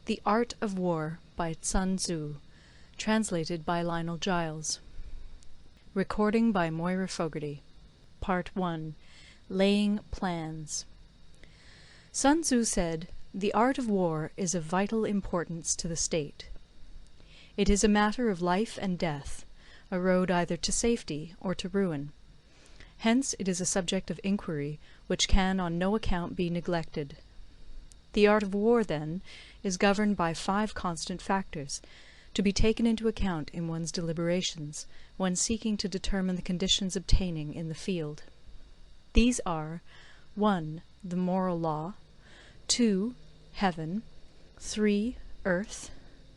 The Art of War by Sun Tzu. Translated by Lionel Giles. Recording by Moira Fogarty. Part 1. Laying Plans. Sun Tzu said, "The art of war is of vital importance to the state. It is a matter of life and death, a road either to safety or to ruin. Hence it is a subject of inquiry which can on no account be neglected. The art of war, then, is governed by 5 constant factors, to be taken into account in one's deliberations, when seeking to determine the conditions obtaining in the field. These are 1. The moral law, 2. Heaven, 3. Earth,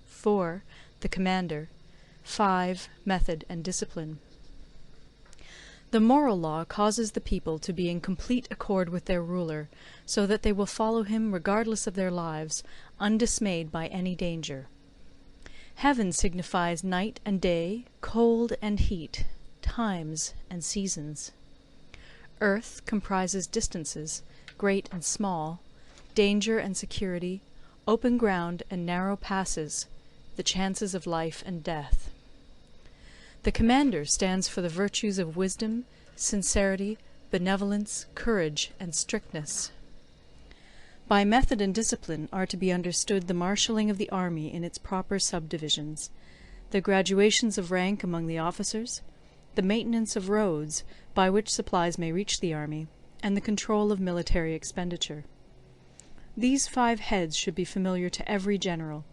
4. The commander, 5. Method and discipline. The moral law causes the people to be in complete accord with their ruler, so that they will follow him regardless of their lives, undismayed by any danger. Heaven signifies night and day, cold and heat, times and seasons. Earth comprises distances, great and small, danger and security, open ground and narrow passes, the chances of life and death. The commander stands for the virtues of wisdom, sincerity, benevolence, courage, and strictness. By method and discipline are to be understood the marshalling of the army in its proper subdivisions, the graduations of rank among the officers, the maintenance of roads by which supplies may reach the army, and the control of military expenditure. These 5 heads should be familiar to every general.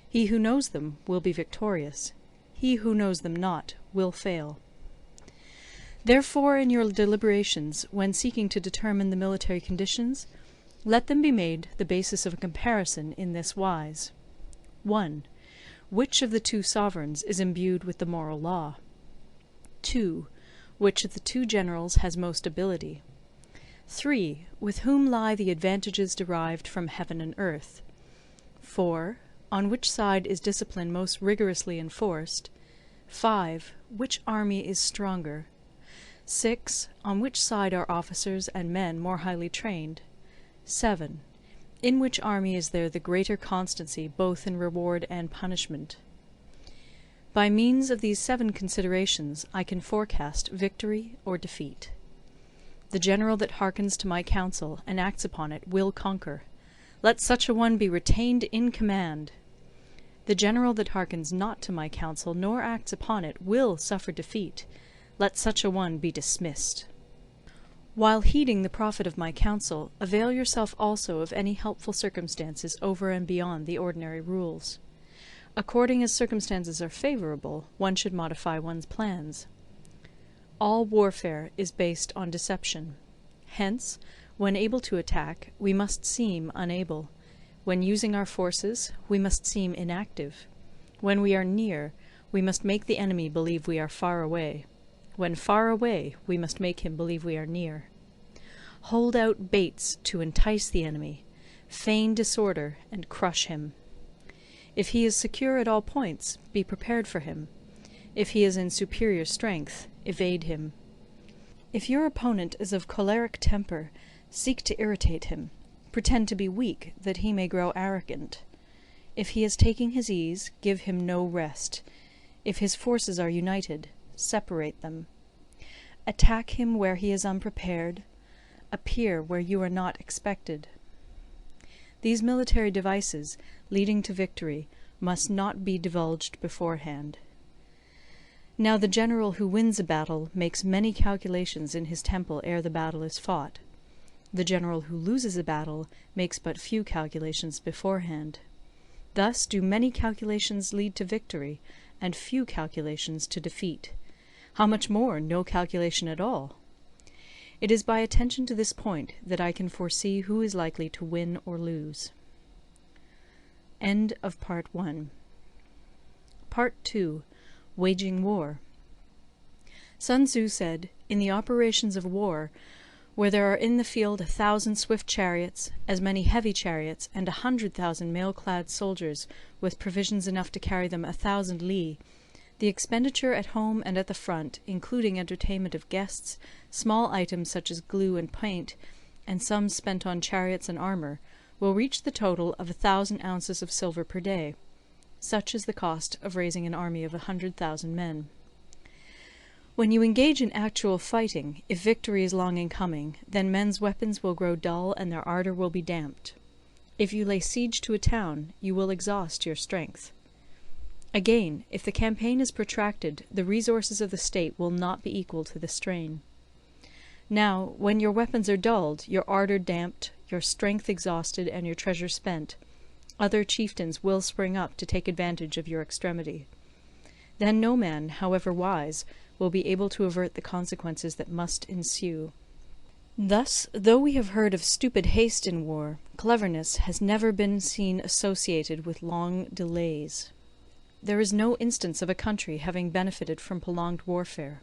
He who knows them will be victorious. He who knows them not will fail. Therefore, in your deliberations, when seeking to determine the military conditions, let them be made the basis of a comparison in this wise. 1. Which of the 2 sovereigns is imbued with the moral law? 2. Which of the 2 generals has most ability? 3. With whom lie the advantages derived from heaven and earth? 4. On which side is discipline most rigorously enforced? 5. Which army is stronger? 6. On which side are officers and men more highly trained? 7. In which army is there the greater constancy both in reward and punishment? By means of these 7 considerations I can forecast victory or defeat. The general that hearkens to my counsel and acts upon it will conquer. Let such a one be retained in command. The general that hearkens not to my counsel nor acts upon it will suffer defeat. Let such a one be dismissed. While heeding the profit of my counsel, avail yourself also of any helpful circumstances over and beyond the ordinary rules. According as circumstances are favourable, one should modify one's plans. All warfare is based on deception. Hence, when able to attack, we must seem unable. When using our forces, we must seem inactive. When we are near, we must make the enemy believe we are far away. When far away, we must make him believe we are near. Hold out baits to entice the enemy. Feign disorder and crush him. If he is secure at all points, be prepared for him. If he is in superior strength, evade him. If your opponent is of choleric temper, seek to irritate him. Pretend to be weak, that he may grow arrogant. If he is taking his ease, give him no rest. If his forces are united, separate them. Attack him where he is unprepared. Appear where you are not expected. These military devices, leading to victory, must not be divulged beforehand. Now the general who wins a battle makes many calculations in his temple ere the battle is fought. The general who loses a battle makes but few calculations beforehand. Thus do many calculations lead to victory, and few calculations to defeat. How much more no calculation at all? It is by attention to this point that I can foresee who is likely to win or lose. End of Part 1. Part 2. Waging War. Sun Tzu said, "In the operations of war, where there are in the field 1,000 swift chariots, as many heavy chariots, and 100,000 mail-clad soldiers, with provisions enough to carry them 1,000 li, the expenditure at home and at the front, including entertainment of guests, small items such as glue and paint, and sums spent on chariots and armour, will reach the total of 1,000 ounces of silver per day. Such is the cost of raising an army of 100,000 men. When you engage in actual fighting, if victory is long in coming, then men's weapons will grow dull and their ardour will be damped. If you lay siege to a town, you will exhaust your strength. Again, if the campaign is protracted, the resources of the state will not be equal to the strain. Now, when your weapons are dulled, your ardour damped, your strength exhausted, and your treasure spent, other chieftains will spring up to take advantage of your extremity. Then no man, however wise, will be able to avert the consequences that must ensue. Thus, though we have heard of stupid haste in war, cleverness has never been seen associated with long delays. There is no instance of a country having benefited from prolonged warfare.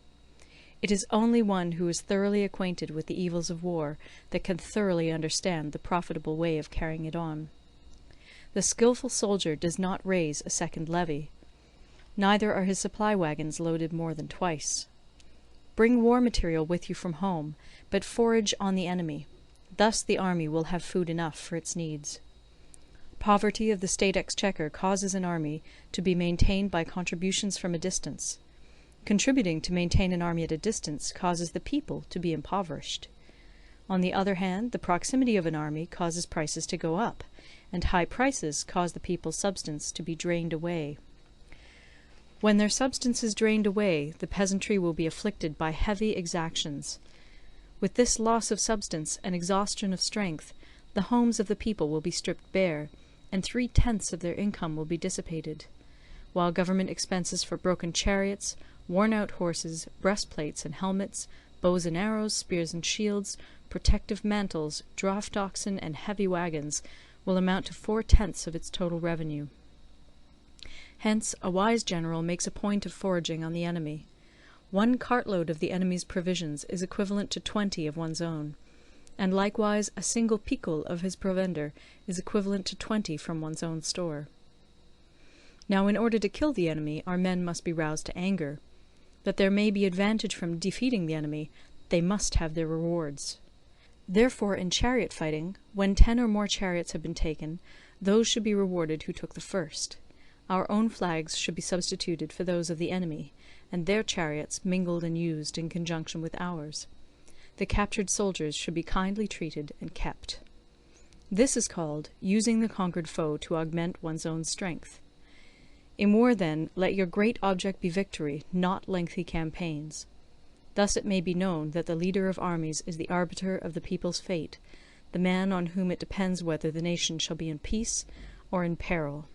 It is only one who is thoroughly acquainted with the evils of war that can thoroughly understand the profitable way of carrying it on. The skilful soldier does not raise a second levy. Neither are his supply wagons loaded more than twice. Bring war material with you from home, but forage on the enemy. Thus the army will have food enough for its needs. Poverty of the state exchequer causes an army to be maintained by contributions from a distance. Contributing to maintain an army at a distance causes the people to be impoverished. On the other hand, the proximity of an army causes prices to go up, and high prices cause the people's substance to be drained away. When their substance is drained away, the peasantry will be afflicted by heavy exactions. With this loss of substance and exhaustion of strength, the homes of the people will be stripped bare, and 3/10 of their income will be dissipated, while government expenses for broken chariots, worn-out horses, breastplates and helmets, bows and arrows, spears and shields, protective mantles, draught oxen, and heavy wagons will amount to 4/10 of its total revenue. Hence a wise general makes a point of foraging on the enemy. 1 cartload of the enemy's provisions is equivalent to 20 of one's own, and likewise a single picul of his provender is equivalent to 20 from one's own store. Now in order to kill the enemy, our men must be roused to anger. That there may be advantage from defeating the enemy, they must have their rewards. Therefore in chariot fighting, when 10 or more chariots have been taken, those should be rewarded who took the first. Our own flags should be substituted for those of the enemy, and their chariots mingled and used in conjunction with ours. The captured soldiers should be kindly treated and kept. This is called using the conquered foe to augment one's own strength. In war, then, let your great object be victory, not lengthy campaigns. Thus it may be known that the leader of armies is the arbiter of the people's fate, the man on whom it depends whether the nation shall be in peace or in peril.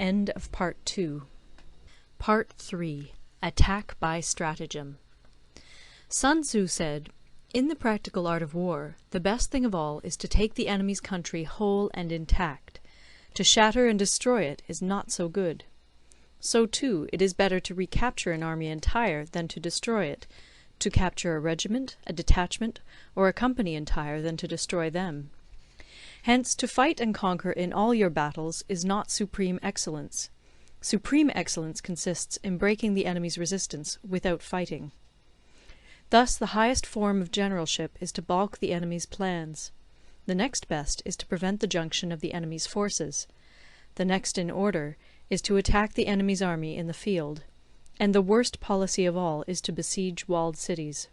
End of Part 2. Part 3. Attack by Stratagem. Sun Tzu said, "In the practical art of war, the best thing of all is to take the enemy's country whole and intact. To shatter and destroy it is not so good. So too it is better to recapture an army entire than to destroy it, to capture a regiment, a detachment, or a company entire than to destroy them. Hence to fight and conquer in all your battles is not supreme excellence. Supreme excellence consists in breaking the enemy's resistance without fighting. Thus the highest form of generalship is to balk the enemy's plans. The next best is to prevent the junction of the enemy's forces. The next in order is to attack the enemy's army in the field. And the worst policy of all is to besiege walled cities.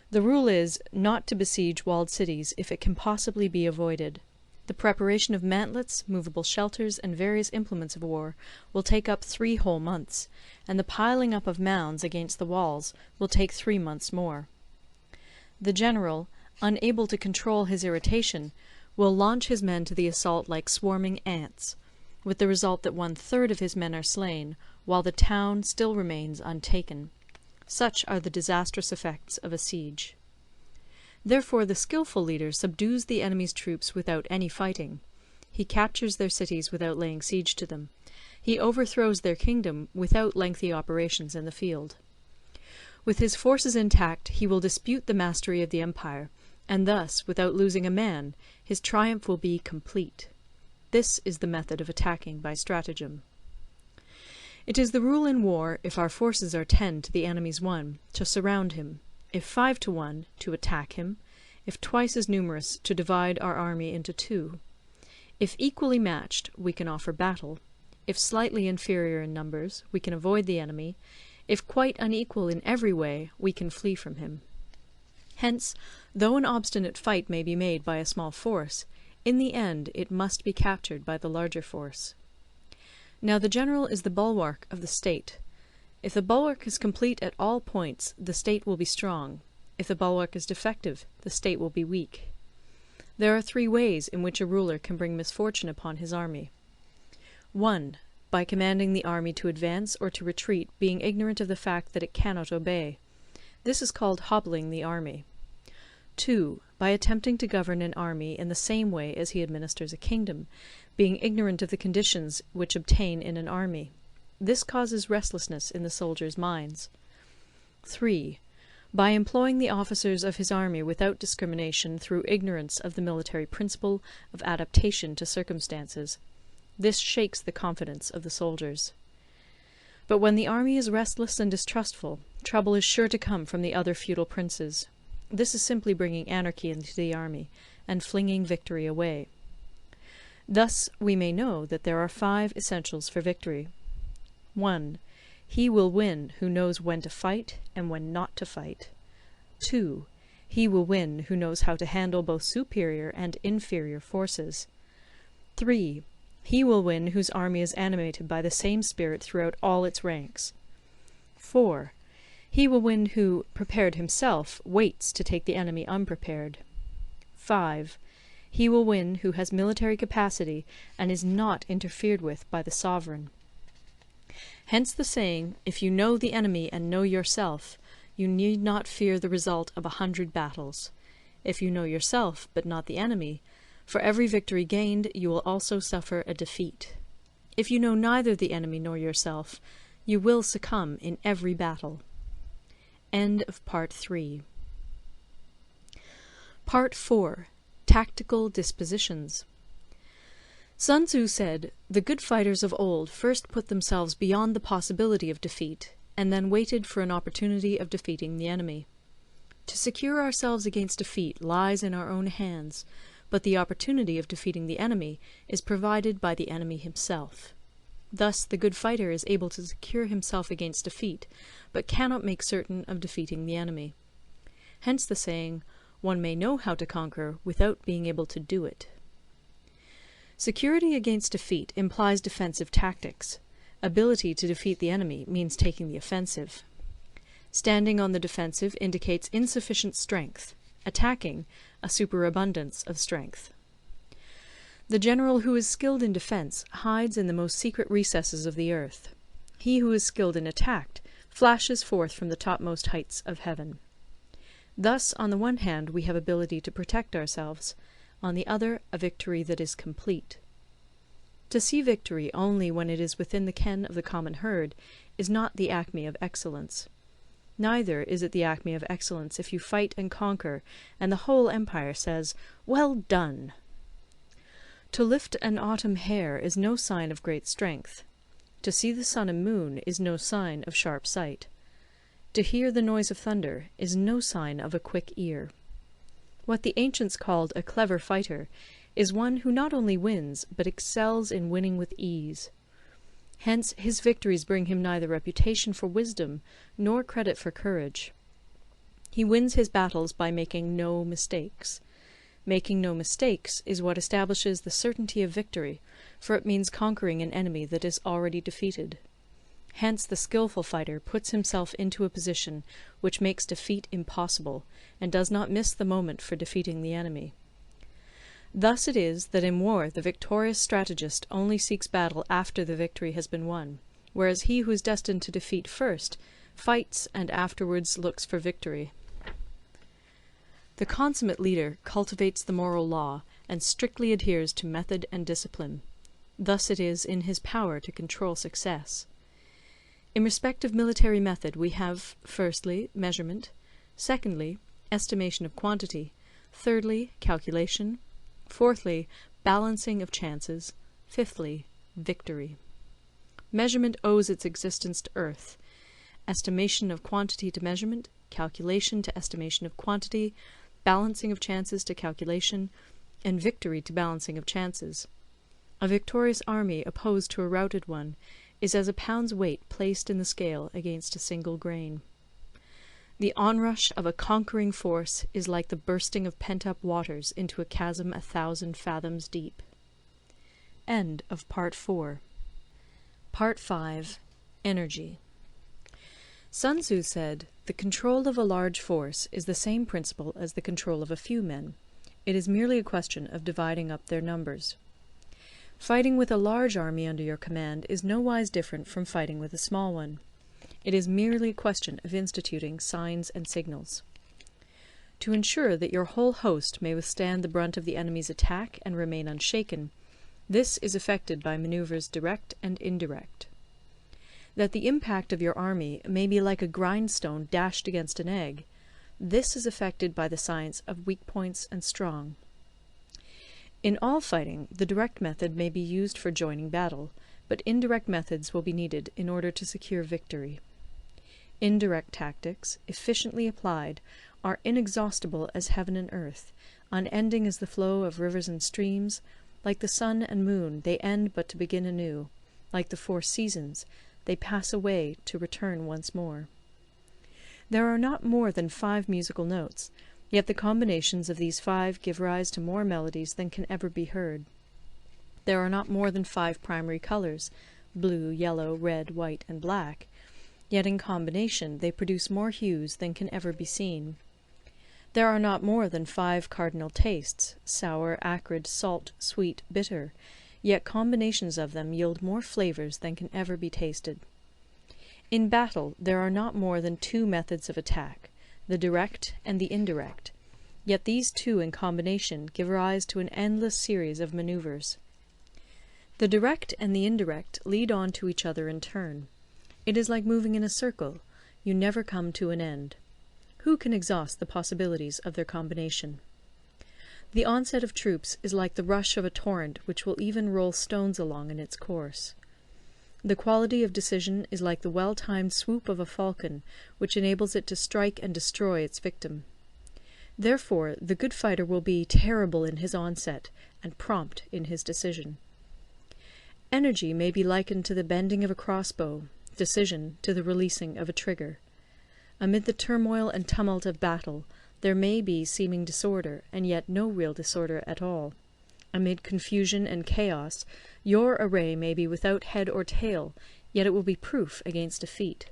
The rule is, not to besiege walled cities if it can possibly be avoided. The preparation of mantlets, movable shelters, and various implements of war will take up 3 whole months, and the piling up of mounds against the walls will take 3 months more. The general, unable to control his irritation, will launch his men to the assault like swarming ants, with the result that 1/3 of his men are slain, while the town still remains untaken. Such are the disastrous effects of a siege. Therefore the skilful leader subdues the enemy's troops without any fighting. He captures their cities without laying siege to them. He overthrows their kingdom without lengthy operations in the field. With his forces intact he will dispute the mastery of the empire, and thus, without losing a man, his triumph will be complete. This is the method of attacking by stratagem. It is the rule in war, if our forces are 10 to the enemy's 1, to surround him; if 5 to 1, to attack him; if twice as numerous, to divide our army into two. If equally matched, we can offer battle. If slightly inferior in numbers, we can avoid the enemy. If quite unequal in every way, we can flee from him. Hence, though an obstinate fight may be made by a small force, in the end it must be captured by the larger force. Now the general is the bulwark of the state. If the bulwark is complete at all points, the state will be strong. If the bulwark is defective, the state will be weak. There are three ways in which a ruler can bring misfortune upon his army. 1. By commanding the army to advance or to retreat, being ignorant of the fact that it cannot obey. This is called hobbling the army. 2. By attempting to govern an army in the same way as he administers a kingdom, being ignorant of the conditions which obtain in an army. This causes restlessness in the soldiers' minds. 3. By employing the officers of his army without discrimination through ignorance of the military principle of adaptation to circumstances. This shakes the confidence of the soldiers. But when the army is restless and distrustful, trouble is sure to come from the other feudal princes. This is simply bringing anarchy into the army, and flinging victory away. Thus we may know that there are 5 essentials for victory. 1. He will win who knows when to fight and when not to fight. 2. He will win who knows how to handle both superior and inferior forces. 3. He will win whose army is animated by the same spirit throughout all its ranks. 4. He will win who, prepared himself, waits to take the enemy unprepared. 5. He will win who has military capacity and is not interfered with by the sovereign. Hence the saying, if you know the enemy and know yourself, you need not fear the result of 100 battles. If you know yourself, but not the enemy, for every victory gained you will also suffer a defeat. If you know neither the enemy nor yourself, you will succumb in every battle. End of Part 3. Part 4. Tactical Dispositions. Sun Tzu said, "The good fighters of old first put themselves beyond the possibility of defeat, and then waited for an opportunity of defeating the enemy. To secure ourselves against defeat lies in our own hands, but the opportunity of defeating the enemy is provided by the enemy himself. Thus the good fighter is able to secure himself against defeat, but cannot make certain of defeating the enemy. Hence the saying, one may know how to conquer without being able to do it." Security against defeat implies defensive tactics. Ability to defeat the enemy means taking the offensive. Standing on the defensive indicates insufficient strength. Attacking, a superabundance of strength. The general who is skilled in defence hides in the most secret recesses of the earth. He who is skilled in attack flashes forth from the topmost heights of heaven. Thus, on the one hand, we have ability to protect ourselves, on the other, a victory that is complete. To see victory only when it is within the ken of the common herd is not the acme of excellence. Neither is it the acme of excellence if you fight and conquer, and the whole empire says, "Well done!" To lift an autumn hair is no sign of great strength. To see the sun and moon is no sign of sharp sight. To hear the noise of thunder is no sign of a quick ear. What the ancients called a clever fighter is one who not only wins, but excels in winning with ease. Hence his victories bring him neither reputation for wisdom nor credit for courage. He wins his battles by making no mistakes. Making no mistakes is what establishes the certainty of victory, for it means conquering an enemy that is already defeated. Hence the skilful fighter puts himself into a position which makes defeat impossible, and does not miss the moment for defeating the enemy. Thus it is that in war the victorious strategist only seeks battle after the victory has been won, whereas he who is destined to defeat first fights and afterwards looks for victory. The consummate leader cultivates the moral law and strictly adheres to method and discipline. Thus it is in his power to control success. In respect of military method we have, firstly, measurement, secondly, estimation of quantity, thirdly, calculation, fourthly, balancing of chances, fifthly, victory. Measurement owes its existence to earth, estimation of quantity to measurement, calculation to estimation of quantity, balancing of chances to calculation, and victory to balancing of chances. A victorious army opposed to a routed one is as a pound's weight placed in the scale against a single grain. The onrush of a conquering force is like the bursting of pent-up waters into a chasm 1,000 fathoms deep. End of Part 4. Part 5. Energy. Sun Tzu said, "The control of a large force is the same principle as the control of a few men. It is merely a question of dividing up their numbers." Fighting with a large army under your command is nowise different from fighting with a small one. It is merely a question of instituting signs and signals. To ensure that your whole host may withstand the brunt of the enemy's attack and remain unshaken, this is effected by manoeuvres direct and indirect. That the impact of your army may be like a grindstone dashed against an egg, this is effected by the science of weak points and strong. In all fighting, the direct method may be used for joining battle, but indirect methods will be needed in order to secure victory. Indirect tactics, efficiently applied, are inexhaustible as heaven and earth, unending as the flow of rivers and streams. Like the sun and moon, they end but to begin anew. Like the 4 seasons, they pass away to return once more. There are not more than 5 musical notes, yet the combinations of these 5 give rise to more melodies than can ever be heard. There are not more than 5 primary colours, blue, yellow, red, white, and black, yet in combination they produce more hues than can ever be seen. There are not more than 5 cardinal tastes, sour, acrid, salt, sweet, bitter, yet combinations of them yield more flavours than can ever be tasted. In battle there are not more than 2 methods of attack, the direct and the indirect, yet these 2 in combination give rise to an endless series of manoeuvres. The direct and the indirect lead on to each other in turn. It is like moving in a circle, you never come to an end. Who can exhaust the possibilities of their combination? The onset of troops is like the rush of a torrent which will even roll stones along in its course. The quality of decision is like the well-timed swoop of a falcon, which enables it to strike and destroy its victim. Therefore, the good fighter will be terrible in his onset, and prompt in his decision. Energy may be likened to the bending of a crossbow, decision to the releasing of a trigger. Amid the turmoil and tumult of battle, there may be seeming disorder, and yet no real disorder at all. Amid confusion and chaos, your array may be without head or tail, yet it will be proof against defeat.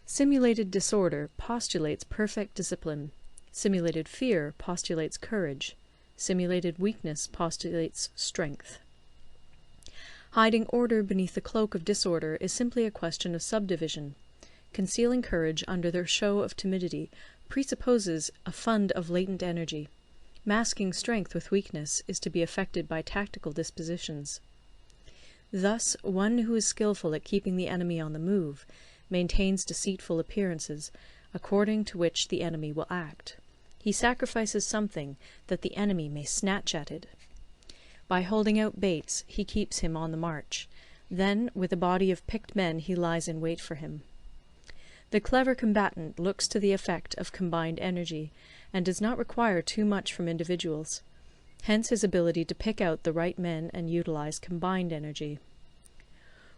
Simulated disorder postulates perfect discipline. Simulated fear postulates courage. Simulated weakness postulates strength. Hiding order beneath the cloak of disorder is simply a question of subdivision. Concealing courage under their show of timidity presupposes a fund of latent energy. Masking strength with weakness is to be effected by tactical dispositions. Thus, one who is skilful at keeping the enemy on the move maintains deceitful appearances, according to which the enemy will act. He sacrifices something that the enemy may snatch at it. By holding out baits, he keeps him on the march. Then, with a body of picked men, he lies in wait for him. The clever combatant looks to the effect of combined energy, and does not require too much from individuals. Hence his ability to pick out the right men and utilize combined energy.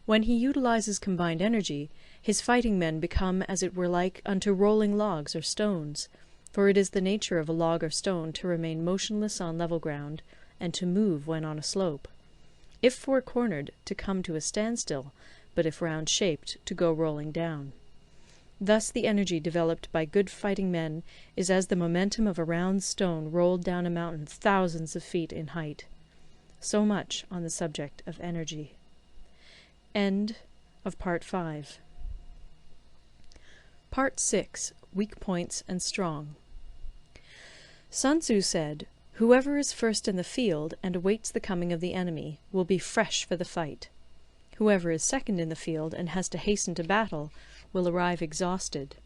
When he utilizes combined energy, his fighting men become as it were like unto rolling logs or stones, for it is the nature of a log or stone to remain motionless on level ground, and to move when on a slope. If four-cornered, to come to a standstill, but if round-shaped, to go rolling down. Thus the energy developed by good fighting men is as the momentum of a round stone rolled down a mountain thousands of feet in height. So much on the subject of energy. End of Part 5. Part 6. Weak Points and Strong. Sun Tzu said, "Whoever is first in the field and awaits the coming of the enemy will be fresh for the fight. Whoever is second in the field and has to hasten to battle will arrive exhausted."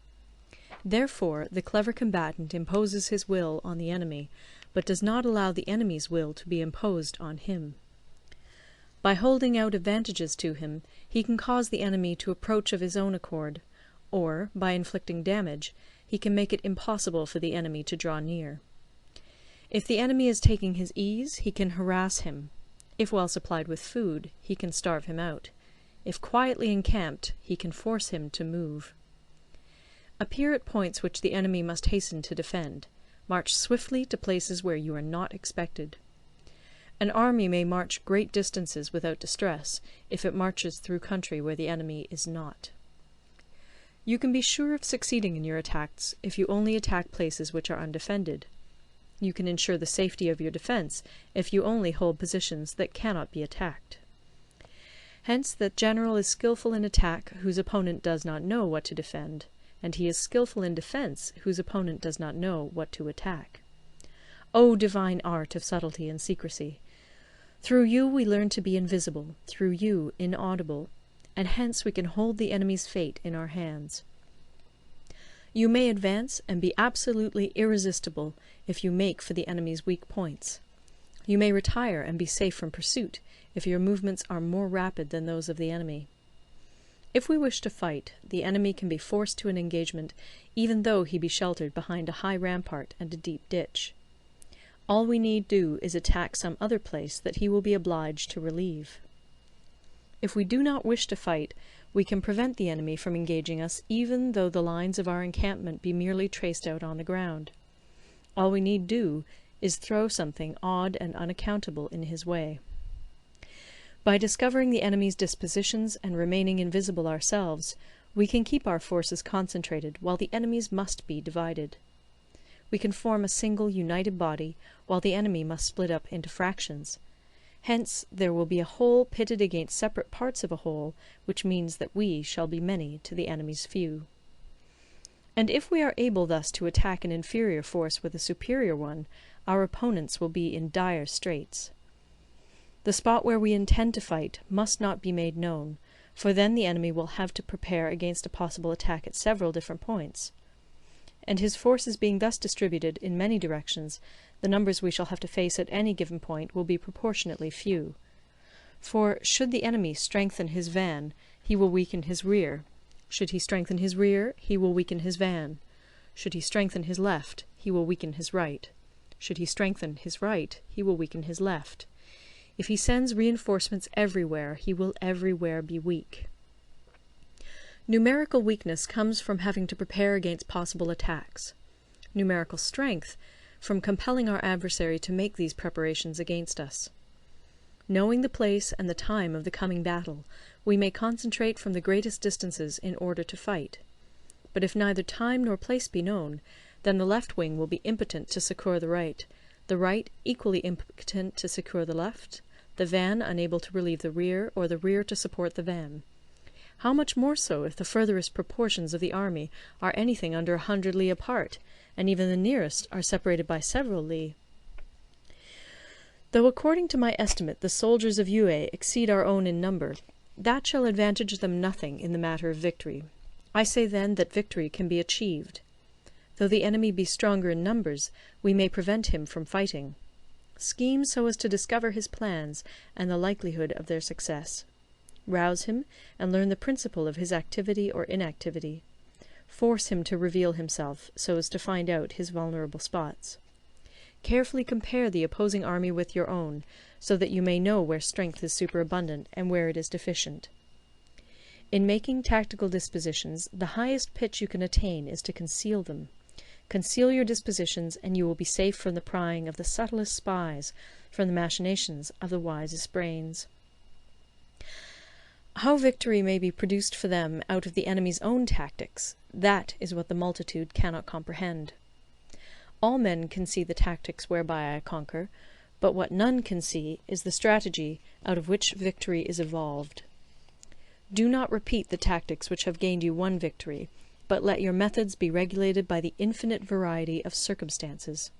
Therefore the clever combatant imposes his will on the enemy, but does not allow the enemy's will to be imposed on him. By holding out advantages to him, he can cause the enemy to approach of his own accord, or, by inflicting damage, he can make it impossible for the enemy to draw near. If the enemy is taking his ease, he can harass him. If well supplied with food, he can starve him out. If quietly encamped, he can force him to move. Appear at points which the enemy must hasten to defend. March swiftly to places where you are not expected. An army may march great distances without distress, if it marches through country where the enemy is not. You can be sure of succeeding in your attacks if you only attack places which are undefended. You can ensure the safety of your defence if you only hold positions that cannot be attacked. Hence that general is skilful in attack whose opponent does not know what to defend, and he is skilful in defence whose opponent does not know what to attack. O divine art of subtlety and secrecy! Through you we learn to be invisible, through you inaudible, and hence we can hold the enemy's fate in our hands. You may advance and be absolutely irresistible if you make for the enemy's weak points. You may retire and be safe from pursuit if your movements are more rapid than those of the enemy. If we wish to fight, the enemy can be forced to an engagement even though he be sheltered behind a high rampart and a deep ditch. All we need do is attack some other place that he will be obliged to relieve. If we do not wish to fight, we can prevent the enemy from engaging us even though the lines of our encampment be merely traced out on the ground. All we need do is throw something odd and unaccountable in his way. By discovering the enemy's dispositions and remaining invisible ourselves, we can keep our forces concentrated while the enemy's must be divided. We can form a single united body while the enemy must split up into fractions. Hence there will be a whole pitted against separate parts of a whole, which means that we shall be many to the enemy's few. And if we are able thus to attack an inferior force with a superior one, our opponents will be in dire straits. The spot where we intend to fight must not be made known, for then the enemy will have to prepare against a possible attack at several different points. And his forces being thus distributed in many directions, the numbers we shall have to face at any given point will be proportionately few. For should the enemy strengthen his van, he will weaken his rear. Should he strengthen his rear, he will weaken his van. Should he strengthen his left, he will weaken his right. Should he strengthen his right, he will weaken his left. If he sends reinforcements everywhere, he will everywhere be weak. Numerical weakness comes from having to prepare against possible attacks. Numerical strength from compelling our adversary to make these preparations against us. Knowing the place and the time of the coming battle, we may concentrate from the greatest distances in order to fight. But if neither time nor place be known, then the left wing will be impotent to succour the right equally impotent to succour the left, the van unable to relieve the rear, or the rear to support the van. How much more so if the furthest proportions of the army are anything under 100 li apart, and even the nearest are separated by several li? Though according to my estimate the soldiers of Yue exceed our own in number, that shall advantage them nothing in the matter of victory. I say then that victory can be achieved. Though the enemy be stronger in numbers, we may prevent him from fighting. Scheme so as to discover his plans and the likelihood of their success. Rouse him, and learn the principle of his activity or inactivity. Force him to reveal himself, so as to find out his vulnerable spots. Carefully compare the opposing army with your own, so that you may know where strength is superabundant and where it is deficient. In making tactical dispositions, the highest pitch you can attain is to conceal them. Conceal your dispositions, and you will be safe from the prying of the subtlest spies, from the machinations of the wisest brains. How victory may be produced for them out of the enemy's own tactics, that is what the multitude cannot comprehend. All men can see the tactics whereby I conquer, but what none can see is the strategy out of which victory is evolved. Do not repeat the tactics which have gained you one victory, but let your methods be regulated by the infinite variety of circumstances.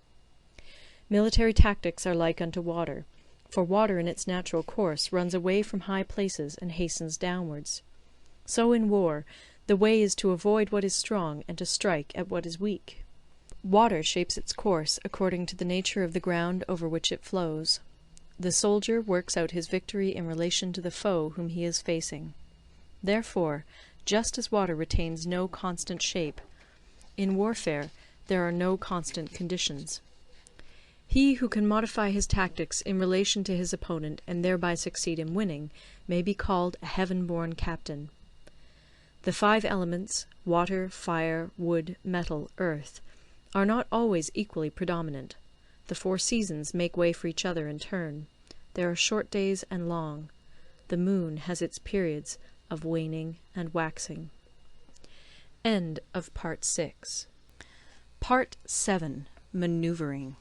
Military tactics are like unto water, for water in its natural course runs away from high places and hastens downwards. So in war, the way is to avoid what is strong and to strike at what is weak. Water shapes its course according to the nature of the ground over which it flows. The soldier works out his victory in relation to the foe whom he is facing. Therefore, just as water retains no constant shape, In warfare there are no constant conditions. He who can modify his tactics in relation to his opponent and thereby succeed in winning may be called a heaven-born captain. The 5 elements, water, fire, wood, metal, earth, are not always equally predominant. The 4 seasons make way for each other in turn. There are short days and long. The moon has its periods of waning and waxing. End of Part 6. Part 7. Manoeuvring.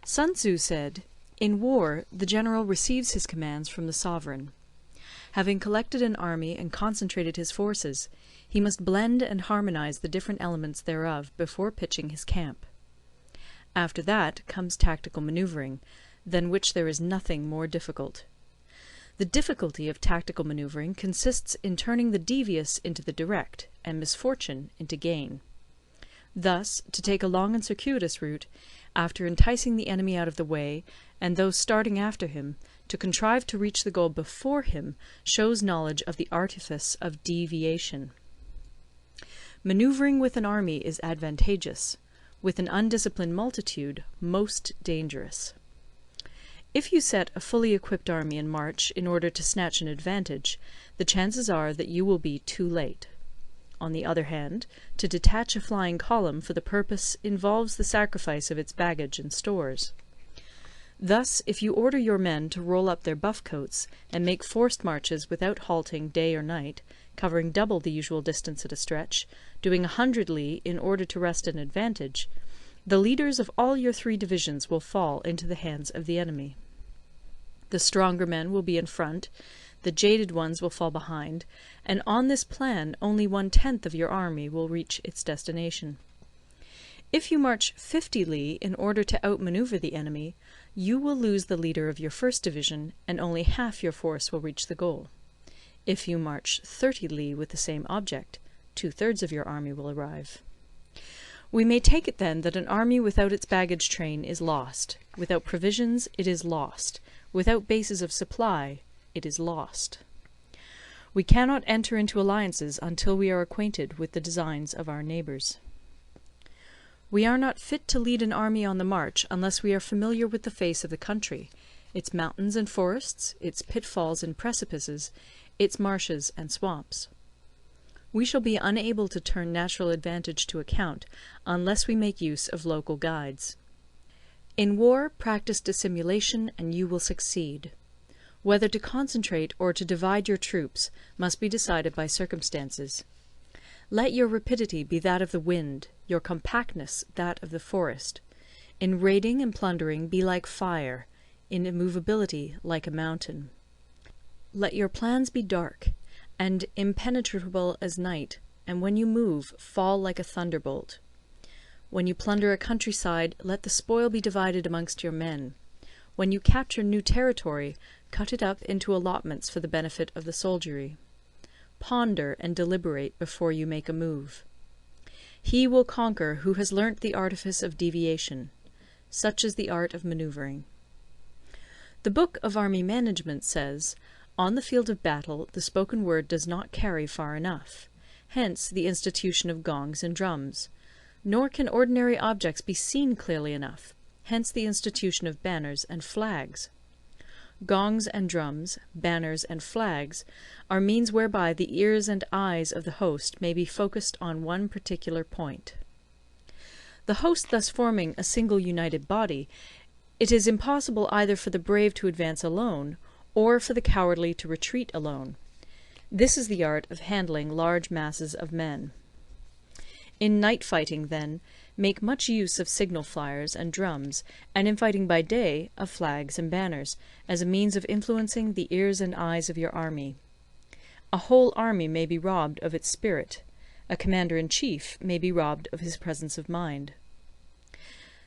Sun Tzu said, "In war the general receives his commands from the sovereign. Having collected an army and concentrated his forces, he must blend and harmonize the different elements thereof before pitching his camp. After that comes tactical manoeuvring, than which there is nothing more difficult. The difficulty of tactical manoeuvring consists in turning the devious into the direct, and misfortune into gain. Thus, to take a long and circuitous route, after enticing the enemy out of the way, and those starting after him, to contrive to reach the goal before him, shows knowledge of the artifice of deviation. Manoeuvring with an army is advantageous, with an undisciplined multitude most dangerous. If you set a fully equipped army in march in order to snatch an advantage, the chances are that you will be too late. On the other hand, to detach a flying column for the purpose involves the sacrifice of its baggage and stores. Thus, if you order your men to roll up their buff coats and make forced marches without halting day or night, covering double the usual distance at a stretch, doing 100 li in order to wrest an advantage, the leaders of all your 3 divisions will fall into the hands of the enemy. The stronger men will be in front, the jaded ones will fall behind, and on this plan only 1/10 of your army will reach its destination. If you march 50 li in order to outmanoeuvre the enemy, you will lose the leader of your 1st division, and only half your force will reach the goal. If you march 30 li with the same object, 2/3 of your army will arrive. We may take it then that an army without its baggage train is lost. Without provisions, it is lost. Without bases of supply, it is lost. We cannot enter into alliances until we are acquainted with the designs of our neighbours. We are not fit to lead an army on the march unless we are familiar with the face of the country, its mountains and forests, its pitfalls and precipices, its marshes and swamps. We shall be unable to turn natural advantage to account unless we make use of local guides. In war, practice dissimulation and you will succeed. Whether to concentrate or to divide your troops must be decided by circumstances. Let your rapidity be that of the wind, your compactness that of the forest. In raiding and plundering be like fire, in immovability like a mountain. Let your plans be dark, and impenetrable as night, and when you move, fall like a thunderbolt. When you plunder a countryside, let the spoil be divided amongst your men. When you capture new territory, cut it up into allotments for the benefit of the soldiery. Ponder and deliberate before you make a move. He will conquer who has learnt the artifice of deviation. Such is the art of manoeuvring. The Book of Army Management says, "On the field of battle the spoken word does not carry far enough. Hence the institution of gongs and drums. Nor can ordinary objects be seen clearly enough. Hence the institution of banners and flags. Gongs and drums, banners and flags, are means whereby the ears and eyes of the host may be focused on one particular point. The host thus forming a single united body, it is impossible either for the brave to advance alone, or for the cowardly to retreat alone. This is the art of handling large masses of men. In night fighting, then, make much use of signal flyers and drums, and in fighting by day, of flags and banners, as a means of influencing the ears and eyes of your army. A whole army may be robbed of its spirit. A commander-in-chief may be robbed of his presence of mind.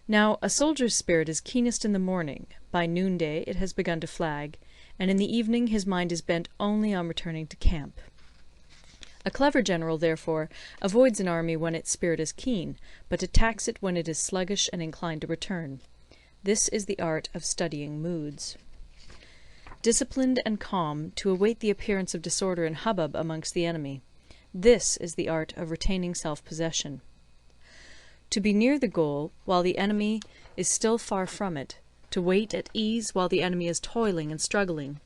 Now, a soldier's spirit is keenest in the morning, by noonday it has begun to flag, and in the evening his mind is bent only on returning to camp. A clever general, therefore, avoids an army when its spirit is keen, but attacks it when it is sluggish and inclined to return. This is the art of studying moods. Disciplined and calm, to await the appearance of disorder and hubbub amongst the enemy. This is the art of retaining self-possession. To be near the goal while the enemy is still far from it, to wait at ease while the enemy is toiling and struggling,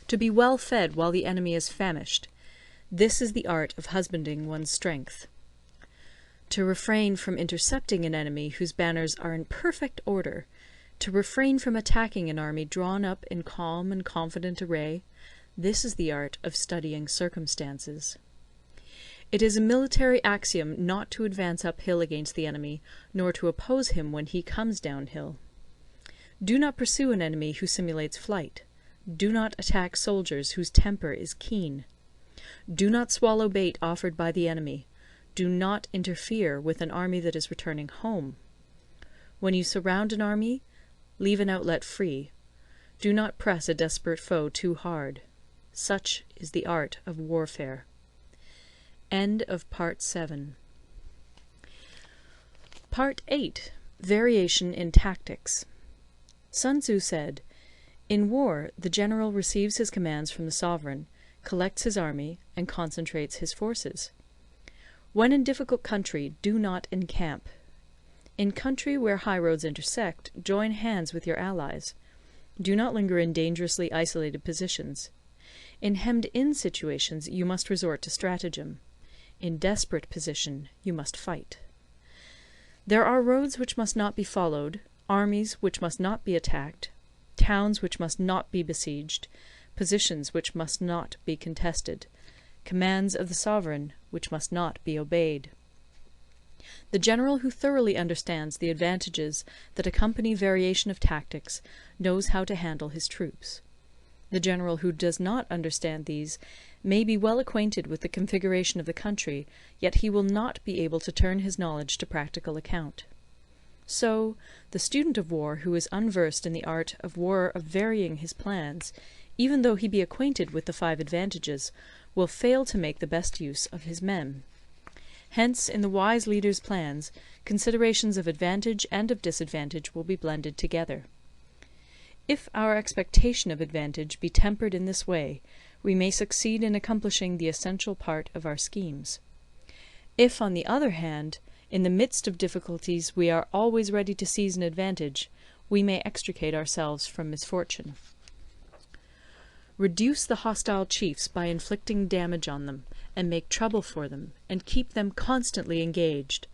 to be well fed while the enemy is famished, this is the art of husbanding one's strength. To refrain from intercepting an enemy whose banners are in perfect order, to refrain from attacking an army drawn up in calm and confident array, this is the art of studying circumstances. It is a military axiom not to advance uphill against the enemy, nor to oppose him when he comes downhill. Do not pursue an enemy who simulates flight. Do not attack soldiers whose temper is keen. Do not swallow bait offered by the enemy. Do not interfere with an army that is returning home. When you surround an army, leave an outlet free. Do not press a desperate foe too hard. Such is the art of warfare. End of Part 7. Part 8. Variation in Tactics. Sun Tzu said, "In war, the general receives his commands from the sovereign, collects his army, and concentrates his forces. When in difficult country, do not encamp. In country where high roads intersect, join hands with your allies. Do not linger in dangerously isolated positions. In hemmed-in situations, you must resort to stratagem. In desperate position, you must fight. There are roads which must not be followed, armies which must not be attacked, towns which must not be besieged, positions which must not be contested, commands of the sovereign which must not be obeyed." The general who thoroughly understands the advantages that accompany variation of tactics knows how to handle his troops. The general who does not understand these may be well acquainted with the configuration of the country, yet he will not be able to turn his knowledge to practical account. So, the student of war who is unversed in the art of war of varying his plans, even though he be acquainted with the 5 advantages, will fail to make the best use of his men. Hence, in the wise leader's plans, considerations of advantage and of disadvantage will be blended together. If our expectation of advantage be tempered in this way, we may succeed in accomplishing the essential part of our schemes. If, on the other hand, in the midst of difficulties we are always ready to seize an advantage, we may extricate ourselves from misfortune. Reduce the hostile chiefs by inflicting damage on them, and make trouble for them, and keep them constantly engaged.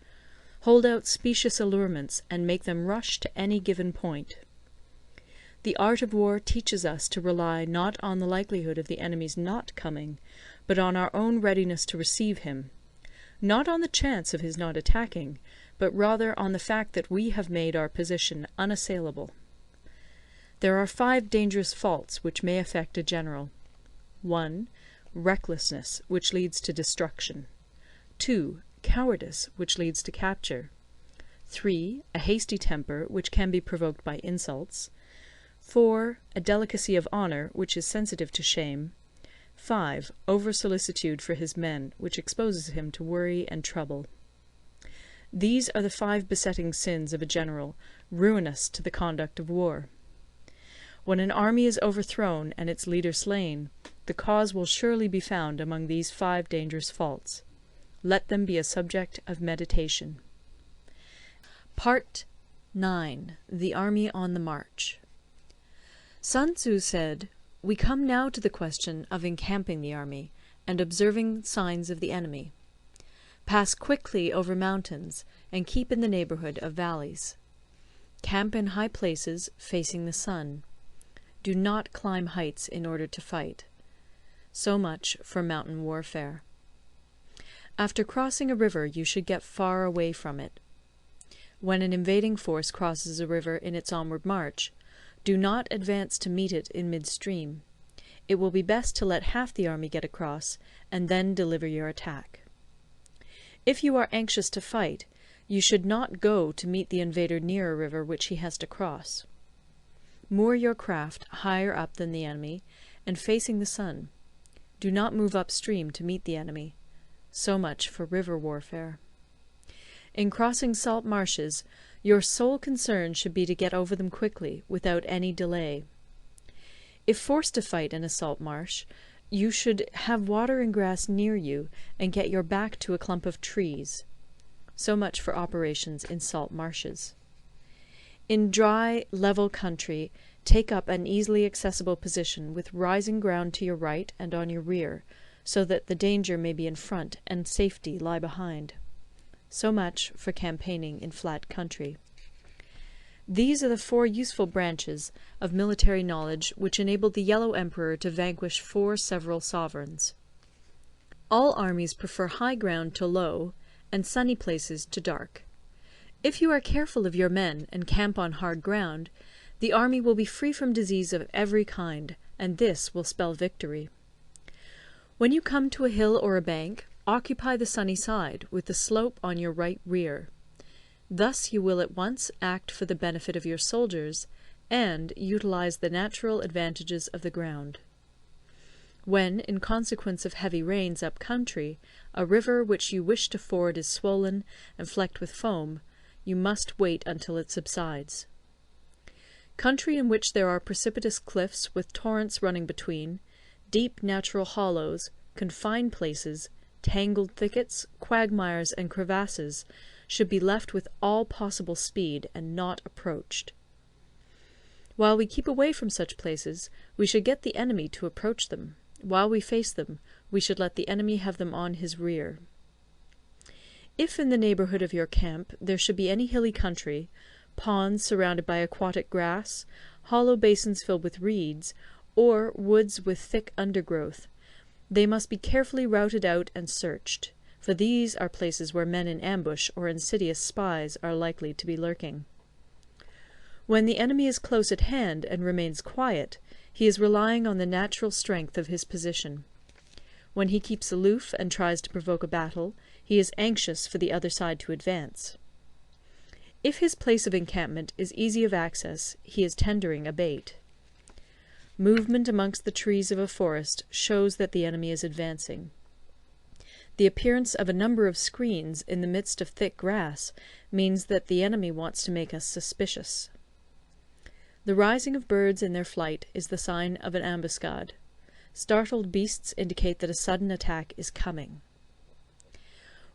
Hold out specious allurements, and make them rush to any given point. The art of war teaches us to rely not on the likelihood of the enemy's not coming, but on our own readiness to receive him; not on the chance of his not attacking, but rather on the fact that we have made our position unassailable. There are 5 dangerous faults which may affect a general. 1. Recklessness, which leads to destruction. 2. Cowardice, which leads to capture. 3. A hasty temper, which can be provoked by insults. 4. A delicacy of honour, which is sensitive to shame. 5. Over-solicitude for his men, which exposes him to worry and trouble. These are the 5 besetting sins of a general, ruinous to the conduct of war. When an army is overthrown and its leader slain, the cause will surely be found among these 5 dangerous faults. Let them be a subject of meditation. Part 9. The Army on the March. Sun Tzu said, "We come now to the question of encamping the army, and observing signs of the enemy. Pass quickly over mountains, and keep in the neighbourhood of valleys. Camp in high places, facing the sun. Do not climb heights in order to fight." So much for mountain warfare. After crossing a river, you should get far away from it. When an invading force crosses a river in its onward march, do not advance to meet it in midstream. It will be best to let half the army get across, and then deliver your attack. If you are anxious to fight, you should not go to meet the invader near a river which he has to cross. Moor your craft higher up than the enemy, and facing the sun. Do not move upstream to meet the enemy. So much for river warfare. In crossing salt marshes, your sole concern should be to get over them quickly, without any delay. If forced to fight in a salt marsh, You should have water and grass near you, and get your back to a clump of trees. So much for operations in salt marshes. In dry, level country, take up an easily accessible position with rising ground to your right and on your rear, so that the danger may be in front and safety lie behind. So much for campaigning in flat country. These are the 4 useful branches of military knowledge which enabled the Yellow Emperor to vanquish 4 several sovereigns. All armies prefer high ground to low, and sunny places to dark. If you are careful of your men and camp on hard ground, the army will be free from disease of every kind, and this will spell victory. When you come to a hill or a bank, occupy the sunny side, with the slope on your right rear. Thus you will at once act for the benefit of your soldiers, and utilize the natural advantages of the ground. When, in consequence of heavy rains up country, a river which you wish to ford is swollen and flecked with foam, you must wait until it subsides. Country in which there are precipitous cliffs with torrents running between, deep natural hollows, confined places, tangled thickets, quagmires, and crevasses, should be left with all possible speed, and not approached. While we keep away from such places, we should get the enemy to approach them. While we face them, we should let the enemy have them on his rear. If in the neighbourhood of your camp there should be any hilly country, ponds surrounded by aquatic grass, hollow basins filled with reeds, or woods with thick undergrowth, they must be carefully routed out and searched, for these are places where men in ambush or insidious spies are likely to be lurking. When the enemy is close at hand and remains quiet, he is relying on the natural strength of his position. When he keeps aloof and tries to provoke a battle, he is anxious for the other side to advance. If his place of encampment is easy of access, he is tendering a bait. Movement amongst the trees of a forest shows that the enemy is advancing. The appearance of a number of screens in the midst of thick grass means that the enemy wants to make us suspicious. The rising of birds in their flight is the sign of an ambuscade. Startled beasts indicate that a sudden attack is coming.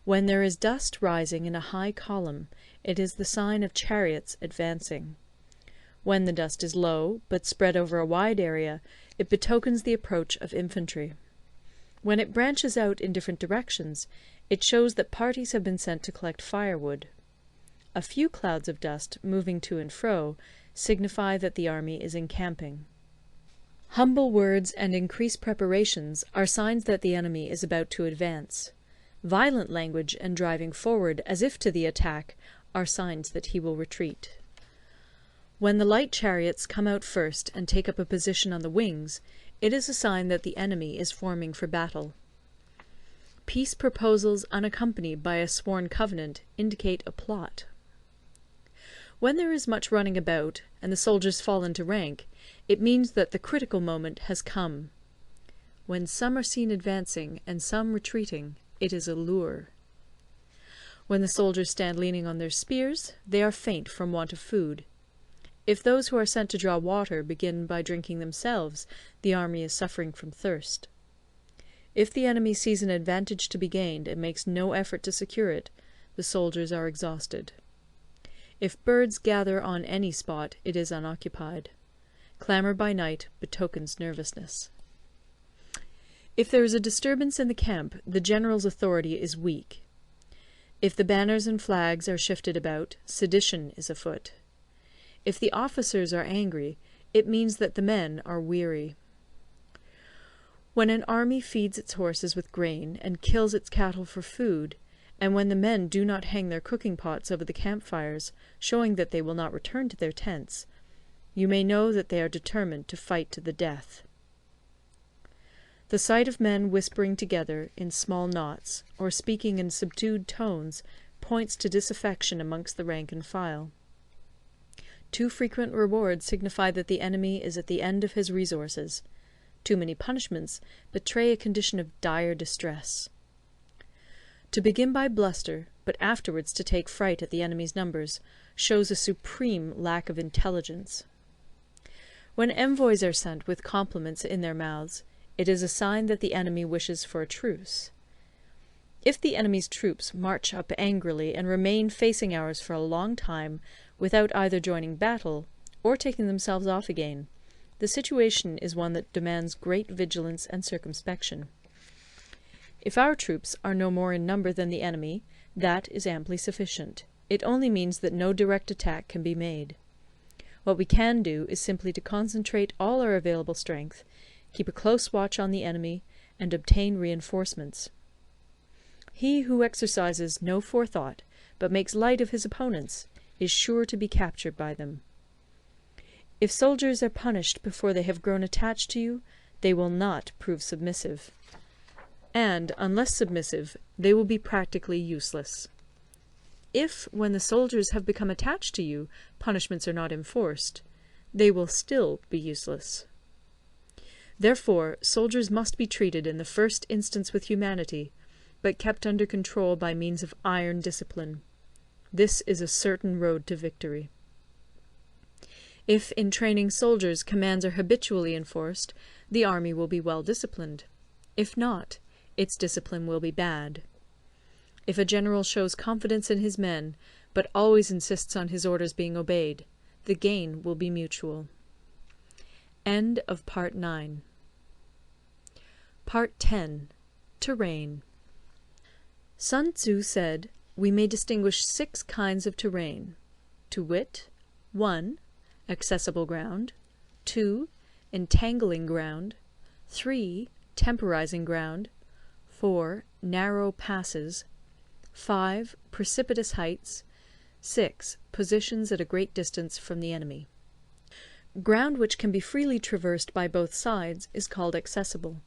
When there is dust rising in a high column, it is the sign of chariots advancing. When the dust is low, but spread over a wide area, it betokens the approach of infantry. When it branches out in different directions, it shows that parties have been sent to collect firewood. A few clouds of dust, moving to and fro, signify that the army is encamping. Humble words and increased preparations are signs that the enemy is about to advance. Violent language and driving forward as if to the attack are signs that he will retreat. When the light chariots come out first and take up a position on the wings, it is a sign that the enemy is forming for battle. Peace proposals unaccompanied by a sworn covenant indicate a plot. When there is much running about, and the soldiers fall into rank, it means that the critical moment has come. When some are seen advancing and some retreating, it is a lure. When the soldiers stand leaning on their spears, they are faint from want of food. If those who are sent to draw water begin by drinking themselves, the army is suffering from thirst. If the enemy sees an advantage to be gained and makes no effort to secure it, the soldiers are exhausted. If birds gather on any spot, it is unoccupied. Clamour by night betokens nervousness. If there is a disturbance in the camp, the general's authority is weak. If the banners and flags are shifted about, sedition is afoot. If the officers are angry, it means that the men are weary. When an army feeds its horses with grain and kills its cattle for food, and when the men do not hang their cooking pots over the campfires, showing that they will not return to their tents, you may know that they are determined to fight to the death. The sight of men whispering together in small knots, or speaking in subdued tones, points to disaffection amongst the rank and file. Too frequent rewards signify that the enemy is at the end of his resources. Too many punishments betray a condition of dire distress. To begin by bluster, but afterwards to take fright at the enemy's numbers, shows a supreme lack of intelligence. When envoys are sent with compliments in their mouths, it is a sign that the enemy wishes for a truce. If the enemy's troops march up angrily and remain facing ours for a long time without either joining battle or taking themselves off again, the situation is one that demands great vigilance and circumspection. If our troops are no more in number than the enemy, that is amply sufficient. It only means that no direct attack can be made. What we can do is simply to concentrate all our available strength, keep a close watch on the enemy, and obtain reinforcements. He who exercises no forethought, but makes light of his opponents, is sure to be captured by them. If soldiers are punished before they have grown attached to you, they will not prove submissive. And, unless submissive, they will be practically useless. If, when the soldiers have become attached to you, punishments are not enforced, they will still be useless. Therefore, soldiers must be treated in the first instance with humanity, but kept under control by means of iron discipline. This is a certain road to victory. If in training soldiers commands are habitually enforced, the army will be well disciplined. If not, its discipline will be bad. If a general shows confidence in his men, but always insists on his orders being obeyed, the gain will be mutual. End of Part 9. Part 10. Terrain. Sun Tzu said, we may distinguish 6 kinds of terrain, to wit, 1. Accessible ground, 2. Entangling ground, 3. Temporizing ground, 4. Narrow passes, 5. Precipitous heights, 6. Positions at a great distance from the enemy. Ground which can be freely traversed by both sides is called accessible.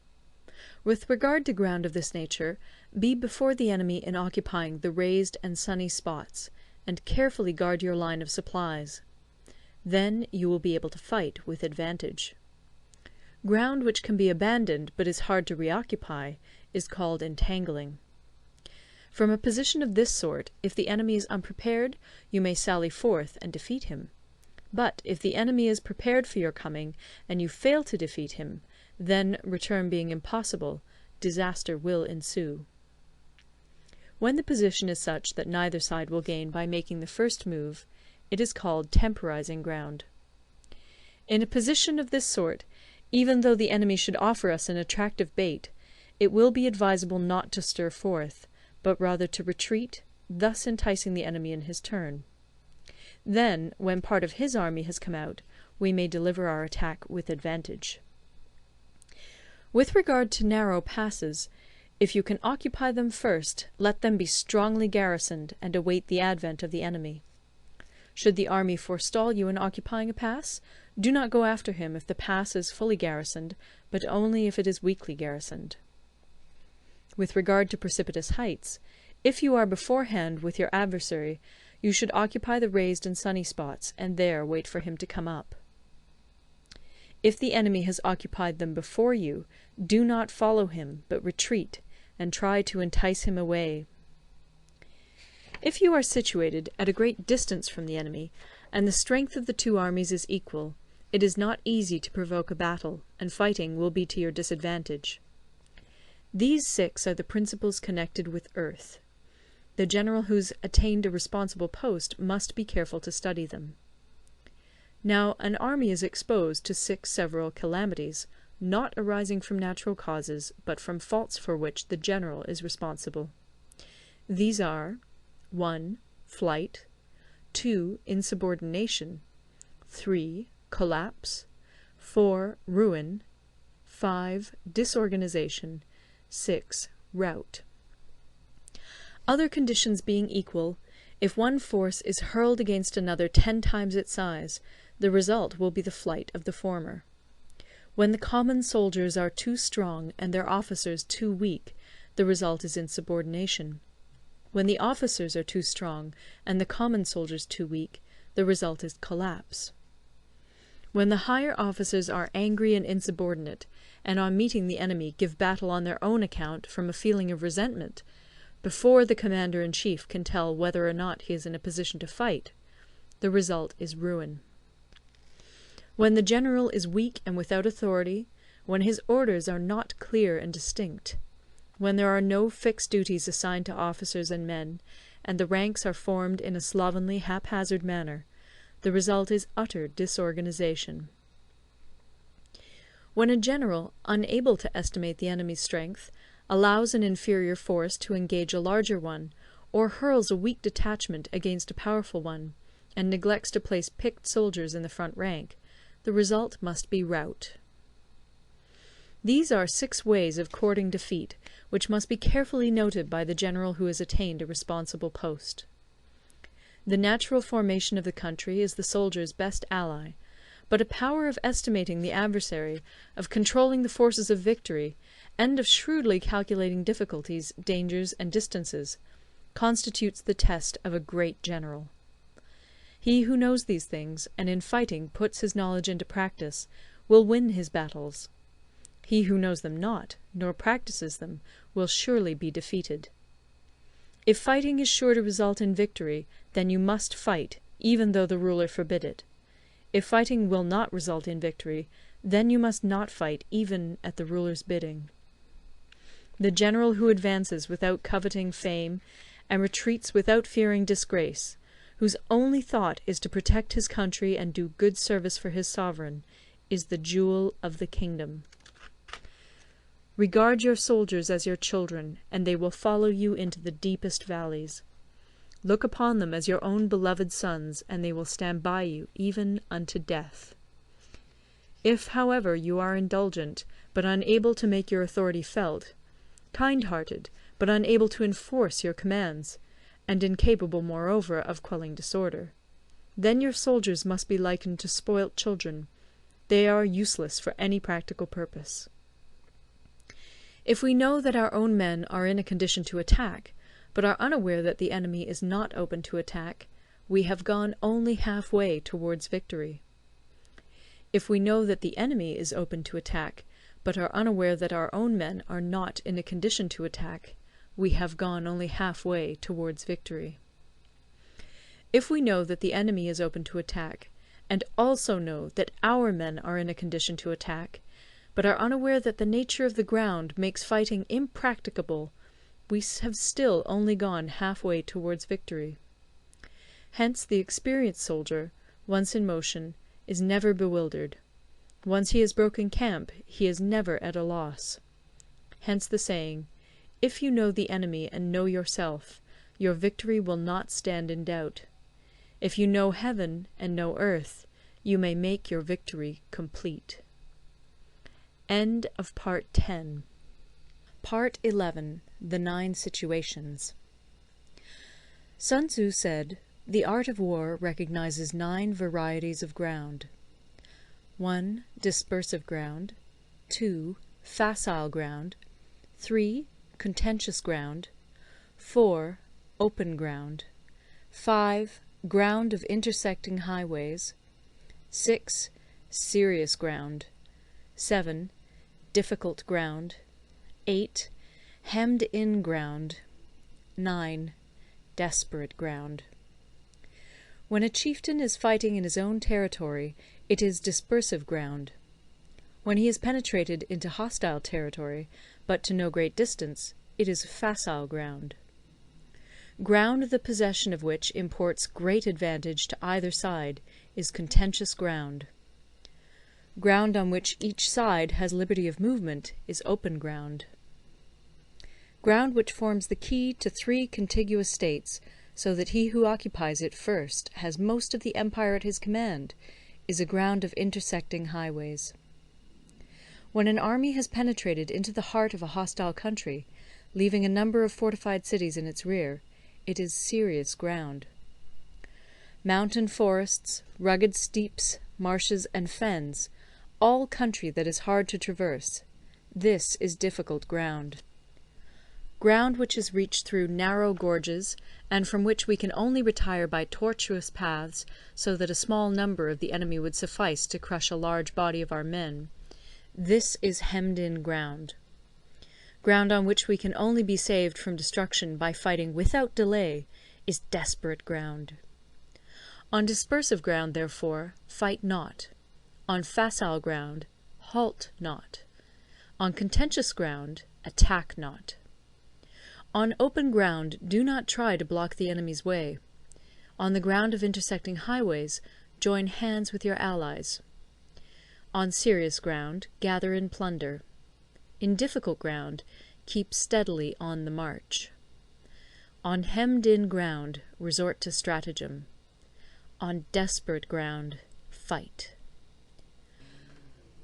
With regard to ground of this nature, be before the enemy in occupying the raised and sunny spots, and carefully guard your line of supplies. Then you will be able to fight with advantage. Ground which can be abandoned but is hard to reoccupy is called entangling. From a position of this sort, if the enemy is unprepared, you may sally forth and defeat him. But if the enemy is prepared for your coming, and you fail to defeat him, then, return being impossible, disaster will ensue. When the position is such that neither side will gain by making the first move, it is called temporizing ground. In a position of this sort, even though the enemy should offer us an attractive bait, it will be advisable not to stir forth, but rather to retreat, thus enticing the enemy in his turn. Then, when part of his army has come out, we may deliver our attack with advantage. With regard to narrow passes, if you can occupy them first, let them be strongly garrisoned and await the advent of the enemy. Should the army forestall you in occupying a pass, do not go after him if the pass is fully garrisoned, but only if it is weakly garrisoned. With regard to precipitous heights, if you are beforehand with your adversary, you should occupy the raised and sunny spots, and there wait for him to come up. If the enemy has occupied them before you, do not follow him, but retreat, and try to entice him away. If you are situated at a great distance from the enemy, and the strength of the two armies is equal, it is not easy to provoke a battle, and fighting will be to your disadvantage. These 6 are the principles connected with earth. The general who's attained a responsible post must be careful to study them. Now, an army is exposed to 6 several calamities, not arising from natural causes, but from faults for which the general is responsible. These are 1. Flight, 2. Insubordination, 3. Collapse, 4. Ruin, 5. Disorganization, 6. Rout. Other conditions being equal, if one force is hurled against another 10 times its size, the result will be the flight of the former. When the common soldiers are too strong and their officers too weak, the result is insubordination. When the officers are too strong and the common soldiers too weak, the result is collapse. When the higher officers are angry and insubordinate, and on meeting the enemy give battle on their own account from a feeling of resentment, before the commander-in-chief can tell whether or not he is in a position to fight, the result is ruin. When the general is weak and without authority, when his orders are not clear and distinct, when there are no fixed duties assigned to officers and men, and the ranks are formed in a slovenly, haphazard manner, the result is utter disorganization. When a general, unable to estimate the enemy's strength, allows an inferior force to engage a larger one, or hurls a weak detachment against a powerful one, and neglects to place picked soldiers in the front rank, the result must be rout. These are 6 ways of courting defeat, which must be carefully noted by the general who has attained a responsible post. The natural formation of the country is the soldier's best ally, but a power of estimating the adversary, of controlling the forces of victory, and of shrewdly calculating difficulties, dangers, and distances, constitutes the test of a great general. He who knows these things, and in fighting puts his knowledge into practice, will win his battles. He who knows them not, nor practises them, will surely be defeated. If fighting is sure to result in victory, then you must fight, even though the ruler forbid it. If fighting will not result in victory, then you must not fight even at the ruler's bidding. The general who advances without coveting fame, and retreats without fearing disgrace, whose only thought is to protect his country and do good service for his sovereign, is the jewel of the kingdom. Regard your soldiers as your children, and they will follow you into the deepest valleys. Look upon them as your own beloved sons, and they will stand by you even unto death. If, however, you are indulgent, but unable to make your authority felt, kind-hearted, but unable to enforce your commands, and incapable, moreover, of quelling disorder, then your soldiers must be likened to spoilt children. They are useless for any practical purpose. If we know that our own men are in a condition to attack, but are unaware that the enemy is not open to attack, we have gone only half-way towards victory. If we know that the enemy is open to attack, but are unaware that our own men are not in a condition to attack, we have gone only half-way towards victory. If we know that the enemy is open to attack, and also know that our men are in a condition to attack, but are unaware that the nature of the ground makes fighting impracticable, we have still only gone half-way towards victory. Hence the experienced soldier, once in motion, is never bewildered. Once he has broken camp, he is never at a loss. Hence the saying, "If you know the enemy and know yourself, your victory will not stand in doubt. If you know heaven and know earth, you may make your victory complete." End of Part 10. Part 11. The 9 Situations. Sun Tzu said, "The art of war recognizes 9 varieties of ground. 1. Dispersive ground. 2. Facile ground. 3. Contentious ground. 4. Open ground. 5. Ground of intersecting highways. 6. Serious ground. 7. Difficult ground. 8. Hemmed-in ground. 9. Desperate ground. When a chieftain is fighting in his own territory, it is dispersive ground. When he has penetrated into hostile territory, but to no great distance, it is facile ground. Ground the possession of which imports great advantage to either side is contentious ground. Ground on which each side has liberty of movement is open ground. Ground which forms the key to 3 contiguous states, so that he who occupies it first has most of the empire at his command, is a ground of intersecting highways. When an army has penetrated into the heart of a hostile country, leaving a number of fortified cities in its rear, it is serious ground. Mountain forests, rugged steeps, marshes, and fens, all country that is hard to traverse, this is difficult ground. Ground which is reached through narrow gorges, and from which we can only retire by tortuous paths, so that a small number of the enemy would suffice to crush a large body of our men, this is hemmed-in ground. Ground on which we can only be saved from destruction by fighting without delay is desperate ground. On dispersive ground, therefore, fight not. On facile ground, halt not. On contentious ground, attack not. On open ground, do not try to block the enemy's way. On the ground of intersecting highways, join hands with your allies. On serious ground, gather in plunder. In difficult ground, keep steadily on the march. On hemmed-in ground, resort to stratagem. On desperate ground, fight.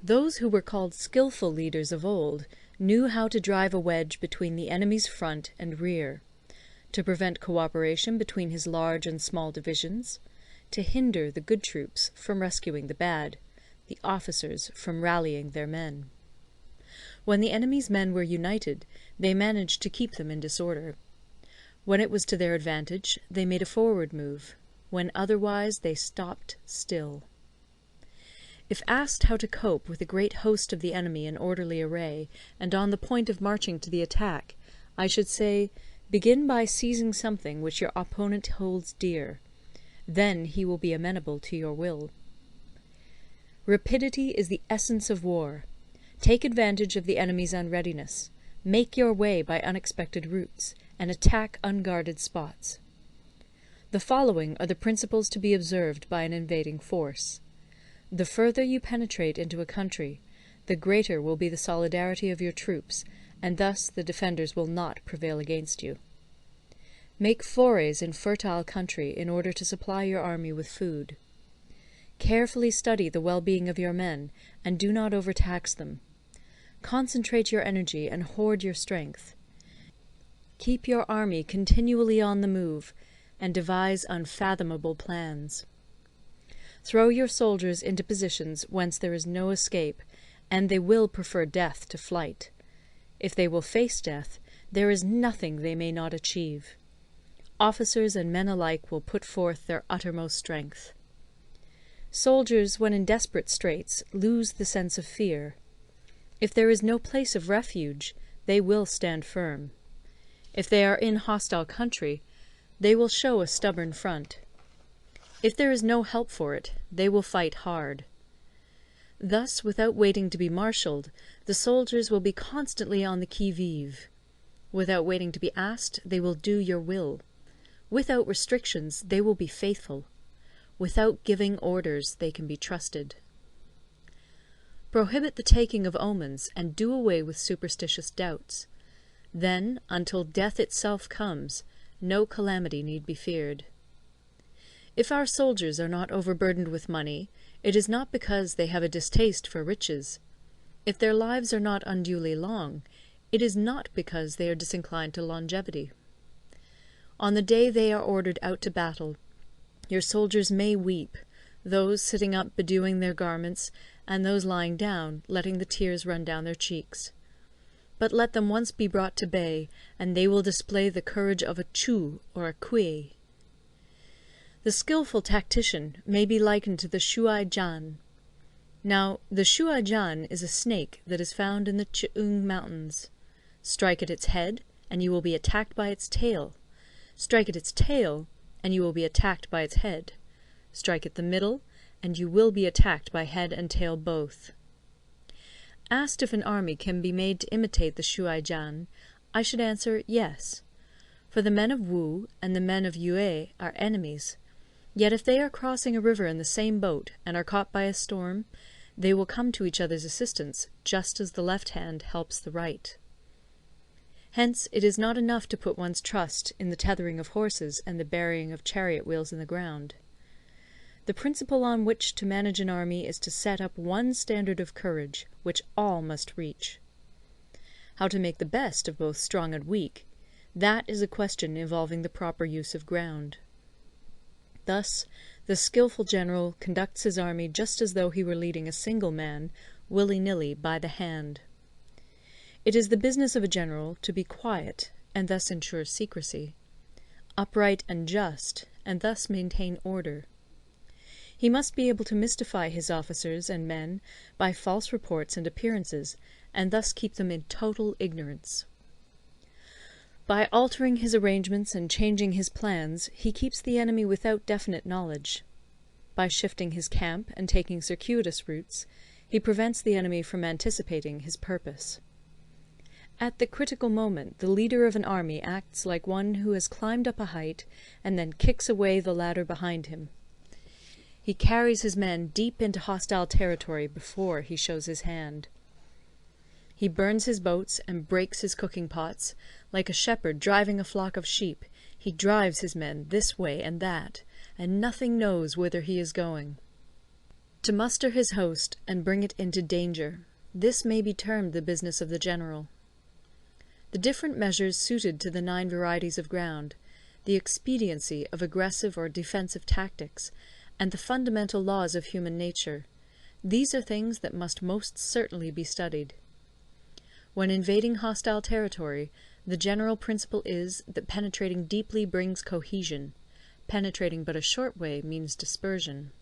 Those who were called skilful leaders of old knew how to drive a wedge between the enemy's front and rear, to prevent cooperation between his large and small divisions, to hinder the good troops from rescuing the bad, the officers from rallying their men. When the enemy's men were united, they managed to keep them in disorder. When it was to their advantage, they made a forward move. When otherwise, they stopped still. If asked how to cope with a great host of the enemy in orderly array, and on the point of marching to the attack, I should say, begin by seizing something which your opponent holds dear. Then he will be amenable to your will. Rapidity is the essence of war. Take advantage of the enemy's unreadiness. Make your way by unexpected routes, and attack unguarded spots. The following are the principles to be observed by an invading force. The further you penetrate into a country, the greater will be the solidarity of your troops, and thus the defenders will not prevail against you. Make forays in fertile country in order to supply your army with food. Carefully study the well-being of your men, and do not overtax them. Concentrate your energy and hoard your strength. Keep your army continually on the move, and devise unfathomable plans. Throw your soldiers into positions whence there is no escape, and they will prefer death to flight. If they will face death, there is nothing they may not achieve. Officers and men alike will put forth their uttermost strength. Soldiers, when in desperate straits, lose the sense of fear. If there is no place of refuge, they will stand firm. If they are in hostile country, they will show a stubborn front. If there is no help for it, they will fight hard. Thus, without waiting to be marshalled, the soldiers will be constantly on the qui-vive. Without waiting to be asked, they will do your will. Without restrictions, they will be faithful. Without giving orders, they can be trusted. Prohibit the taking of omens, and do away with superstitious doubts. Then, until death itself comes, no calamity need be feared. If our soldiers are not overburdened with money, it is not because they have a distaste for riches. If their lives are not unduly long, it is not because they are disinclined to longevity. On the day they are ordered out to battle, your soldiers may weep, those sitting up bedewing their garments, and those lying down, letting the tears run down their cheeks. But let them once be brought to bay, and they will display the courage of a Chu or a Kui. The skilful tactician may be likened to the Shuai-jan. Now, the Shuai-jan is a snake that is found in the Ch'ung Mountains. Strike at its head, and you will be attacked by its tail. Strike at its tail, and you will be attacked by its head. Strike at the middle, and you will be attacked by head and tail both. Asked if an army can be made to imitate the Shuai-jan, I should answer yes. For the men of Wu and the men of Yue are enemies. Yet if they are crossing a river in the same boat, and are caught by a storm, they will come to each other's assistance, just as the left hand helps the right. Hence it is not enough to put one's trust in the tethering of horses and the burying of chariot wheels in the ground. The principle on which to manage an army is to set up one standard of courage, which all must reach. How to make the best of both strong and weak, that is a question involving the proper use of ground. Thus, the skilful general conducts his army just as though he were leading a single man, willy-nilly, by the hand. It is the business of a general to be quiet, and thus ensure secrecy, upright and just, and thus maintain order. He must be able to mystify his officers and men by false reports and appearances, and thus keep them in total ignorance. By altering his arrangements and changing his plans, he keeps the enemy without definite knowledge. By shifting his camp and taking circuitous routes, He prevents the enemy from anticipating his purpose. At the critical moment, the leader of an army acts like one who has climbed up a height and then kicks away the ladder behind him. He carries his men deep into hostile territory before he shows his hand. He burns his boats and breaks his cooking pots. Like a shepherd driving a flock of sheep, he drives his men this way and that, and nothing knows whither he is going. To muster his host and bring it into danger, this may be termed the business of the general. The different measures suited to the 9 varieties of ground, the expediency of aggressive or defensive tactics, and the fundamental laws of human nature, these are things that must most certainly be studied. When invading hostile territory, the general principle is that penetrating deeply brings cohesion. Penetrating but a short way means dispersion.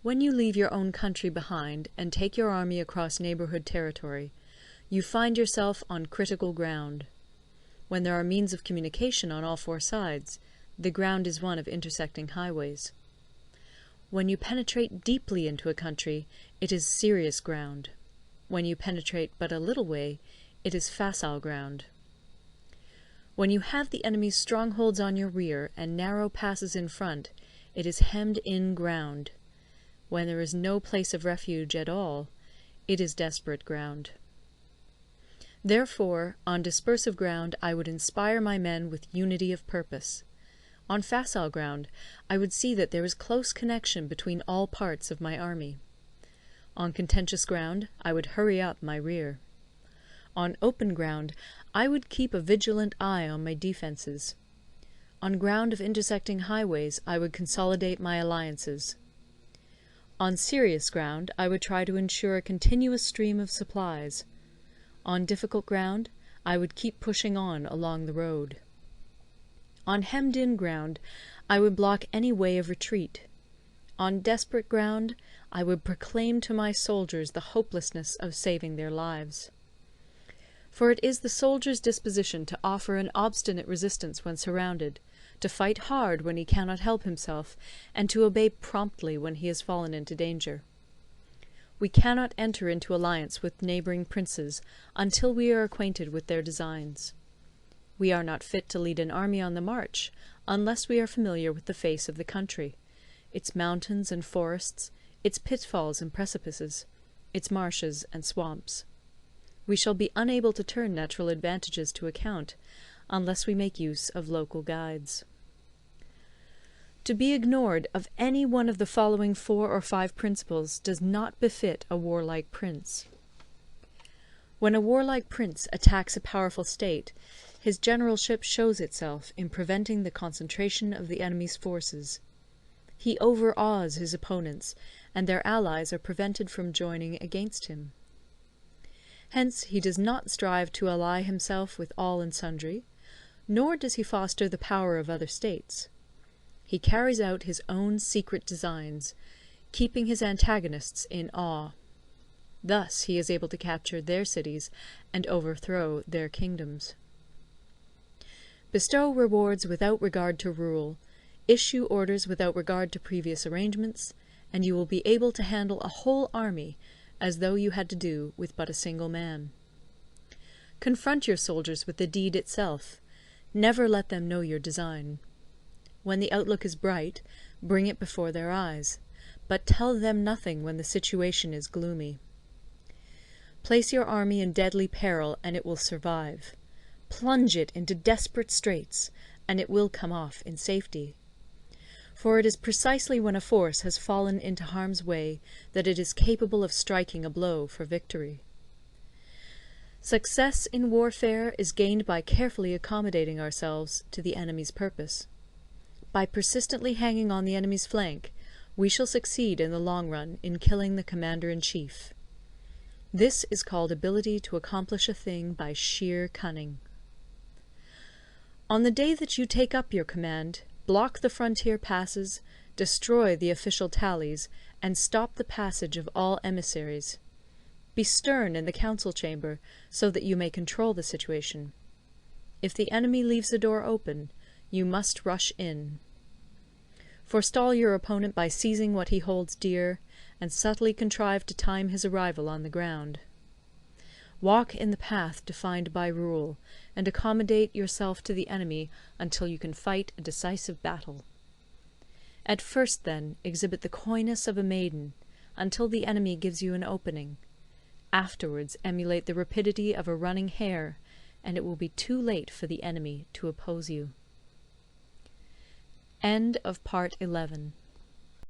When you leave your own country behind and take your army across neighbourhood territory, you find yourself on critical ground. When there are means of communication on all 4 sides, the ground is one of intersecting highways. When you penetrate deeply into a country, it is serious ground. When you penetrate but a little way, it is facile ground. When you have the enemy's strongholds on your rear and narrow passes in front, it is hemmed-in ground. When there is no place of refuge at all, it is desperate ground. Therefore, on dispersive ground I would inspire my men with unity of purpose. On facile ground I would see that there is close connection between all parts of my army. On contentious ground I would hurry up my rear. On open ground I would keep a vigilant eye on my defences. On ground of intersecting highways I would consolidate my alliances. On serious ground I would try to ensure a continuous stream of supplies. On difficult ground I would keep pushing on along the road. On hemmed-in ground I would block any way of retreat. On desperate ground I would proclaim to my soldiers the hopelessness of saving their lives. For it is the soldier's disposition to offer an obstinate resistance when surrounded, to fight hard when he cannot help himself, and to obey promptly when he has fallen into danger. We cannot enter into alliance with neighbouring princes until we are acquainted with their designs. We are not fit to lead an army on the march unless we are familiar with the face of the country, its mountains and forests, its pitfalls and precipices, its marshes and swamps. We shall be unable to turn natural advantages to account unless we make use of local guides. To be ignored of any one of the following 4 or 5 principles does not befit a warlike prince. When a warlike prince attacks a powerful state, his generalship shows itself in preventing the concentration of the enemy's forces. He overawes his opponents, and their allies are prevented from joining against him. Hence he does not strive to ally himself with all and sundry, nor does he foster the power of other states. He carries out his own secret designs, keeping his antagonists in awe. Thus he is able to capture their cities and overthrow their kingdoms. Bestow rewards without regard to rule, issue orders without regard to previous arrangements, and you will be able to handle a whole army as though you had to do with but a single man. Confront your soldiers with the deed itself. Never let them know your design. When the outlook is bright, bring it before their eyes, but tell them nothing when the situation is gloomy. Place your army in deadly peril, and it will survive. Plunge it into desperate straits, and it will come off in safety. For it is precisely when a force has fallen into harm's way that it is capable of striking a blow for victory. Success in warfare is gained by carefully accommodating ourselves to the enemy's purpose. By persistently hanging on the enemy's flank, we shall succeed in the long run in killing the commander-in-chief. This is called ability to accomplish a thing by sheer cunning. On the day that you take up your command, block the frontier passes, destroy the official tallies, and stop the passage of all emissaries. Be stern in the council chamber, so that you may control the situation. If the enemy leaves the door open, you must rush in. Forestall your opponent by seizing what he holds dear, and subtly contrive to time his arrival on the ground. Walk in the path defined by rule, and accommodate yourself to the enemy until you can fight a decisive battle. At first, then, exhibit the coyness of a maiden, until the enemy gives you an opening. Afterwards emulate the rapidity of a running hare, and it will be too late for the enemy to oppose you. End of Part 11.